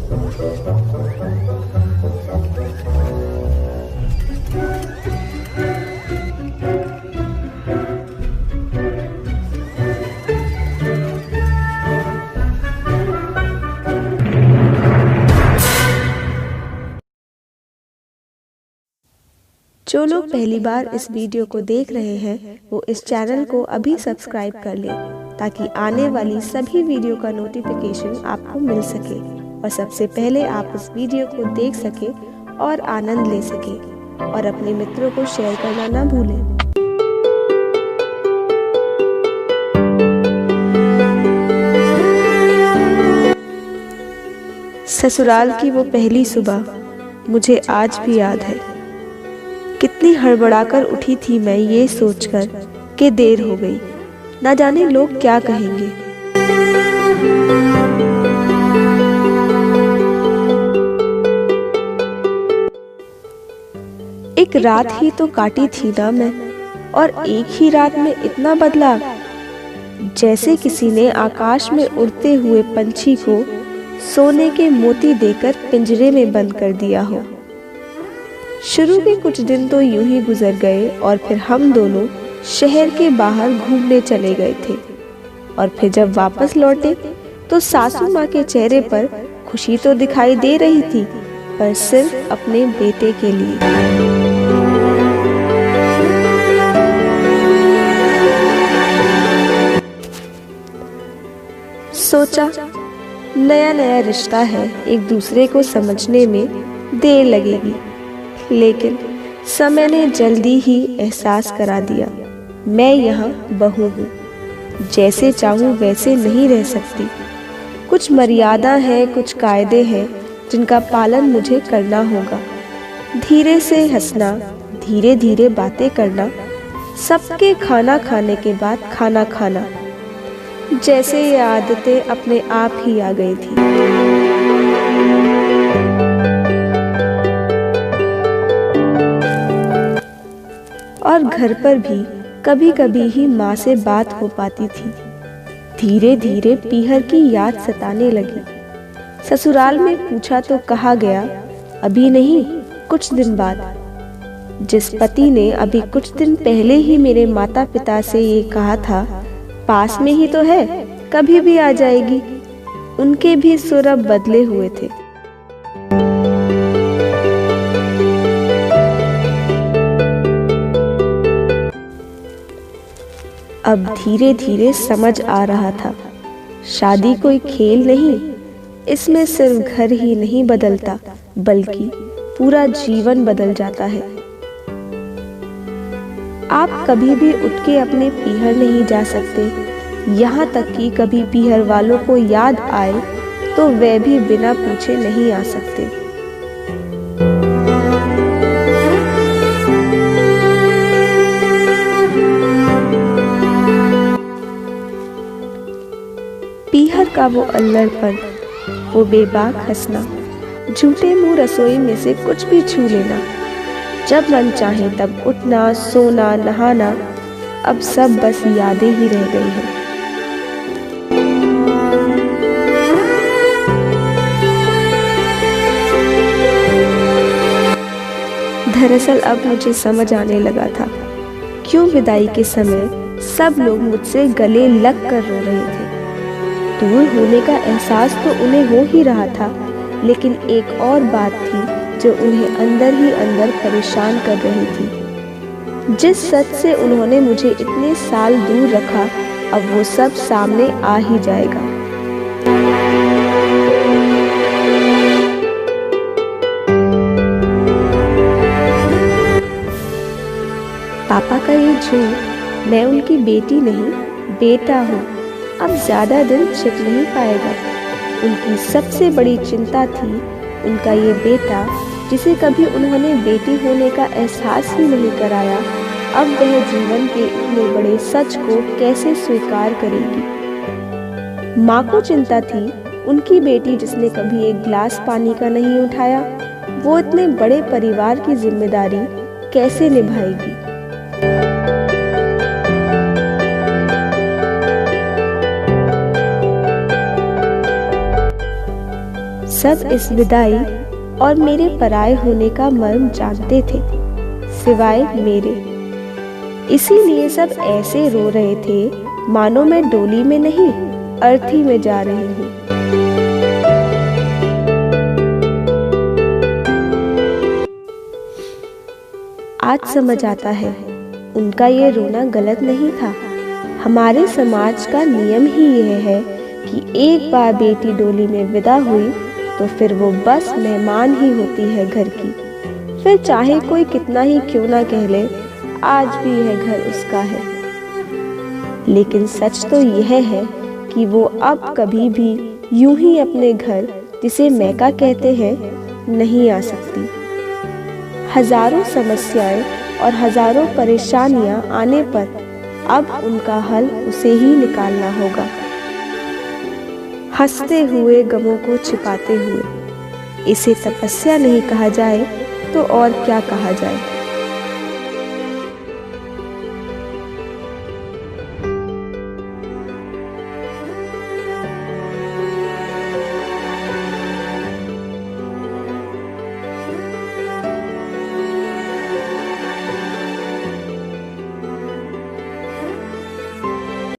जो लोग पहली बार इस वीडियो को देख रहे हैं वो इस चैनल को अभी सब्सक्राइब कर लें ताकि आने वाली सभी वीडियो का नोटिफिकेशन आपको मिल सके और सबसे पहले आप उस वीडियो को देख सके और आनंद ले सके और अपने मित्रों को शेयर करना ना भूलें। ससुराल की वो पहली सुबह मुझे आज भी याद है। कितनी हड़बड़ाकर उठी थी मैं ये सोचकर कि देर हो गई, ना जाने लोग क्या कहेंगे। एक रात ही तो काटी थी ना मैं, और एक ही रात में इतना बदलाव, जैसे किसी ने आकाश में उड़ते हुए पंछी को सोने के मोती देकर पिंजरे में बंद कर दिया हो। शुरू के कुछ दिन तो यूं ही गुजर गए और फिर हम दोनों शहर के बाहर घूमने चले गए थे और फिर जब वापस लौटे तो सासू माँ के चेहरे पर खुशी तो दिखाई दे रही थी, पर सिर्फ अपने बेटे के लिए। सोचा नया नया रिश्ता है, एक दूसरे को समझने में देर लगेगी, लेकिन समय ने जल्दी ही एहसास करा दिया मैं यहाँ बहू हूँ, जैसे चाहूँ वैसे नहीं रह सकती। कुछ मर्यादा है, कुछ कायदे हैं जिनका पालन मुझे करना होगा। धीरे से हंसना, धीरे धीरे बातें करना, सबके खाना खाने के बाद खाना खाना, जैसे ये आदतें अपने आप ही आ गई थी। और घर पर भी कभी कभी ही माँ से बात हो पाती थी। धीरे धीरे पीहर की याद सताने लगी। ससुराल में पूछा तो कहा गया अभी नहीं, कुछ दिन बाद। जिस पति ने अभी कुछ दिन पहले ही मेरे माता पिता से ये कहा था पास में ही तो है, कभी भी आ जाएगी, उनके भी सुर अब बदले हुए थे। अब धीरे धीरे समझ आ रहा था शादी कोई खेल नहीं, इसमें सिर्फ घर ही नहीं बदलता बल्कि पूरा जीवन बदल जाता है। आप कभी भी उठ के अपने पीहर नहीं जा सकते, यहाँ तक कि कभी पीहर वालों को याद आए तो वे भी बिना पूछे नहीं आ सकते। पीहर का वो अल्लड़पन, वो बेबाक हंसना, झूठे मुंह रसोई में से कुछ भी छू लेना, जब मन चाहे तब उठना, सोना, नहाना, अब सब बस यादें ही रह गई हैं। दरअसल अब मुझे समझ आने लगा था क्यों विदाई के समय सब लोग मुझसे गले लग कर रो रहे थे। दूर होने का एहसास तो उन्हें हो ही रहा था, लेकिन एक और बात थी जो उन्हें अंदर ही अंदर परेशान कर रही थी। जिस सच से उन्होंने मुझे इतने साल दूर रखा, अब वो सब सामने आ ही जाएगा। पापा का ये झूठ, मैं उनकी बेटी नहीं बेटा हूँ, अब ज्यादा दिन छिप नहीं पाएगा। उनकी सबसे बड़ी चिंता थी उनका ये बेटा, जिसे कभी उन्होंने बेटी होने का एहसास ही नहीं कराया, अब वह जीवन के इतने बड़े सच को कैसे स्वीकार करेगी। माँ को चिंता थी उनकी बेटी जिसने कभी एक गिलास पानी का नहीं उठाया, वो इतने बड़े परिवार की जिम्मेदारी कैसे निभाएगी। सब इस विदाई और मेरे पराये होने का मर्म जानते थे, सिवाय मेरे। इसीलिए सब ऐसे रो रहे थे मानो मैं डोली में नहीं, अर्थी में जा रही हूँ। आज समझ आता है, उनका ये रोना गलत नहीं था। हमारे समाज का नियम ही यह है कि एक बार बेटी डोली में विदा हुई तो फिर वो बस मेहमान ही होती है घर की। फिर चाहे कोई कितना ही क्यों ना कह ले, आज भी यह घर उसका है। लेकिन सच तो यह है कि वो अब कभी भी यूं ही अपने घर, जिसे मैका कहते हैं, नहीं आ सकती। हजारों समस्याएं और हजारों परेशानियां आने पर अब उनका हल उसे ही निकालना होगा। हंसते हुए गमों को छिपाते हुए। इसे तपस्या नहीं कहा जाए तो और क्या कहा जाए।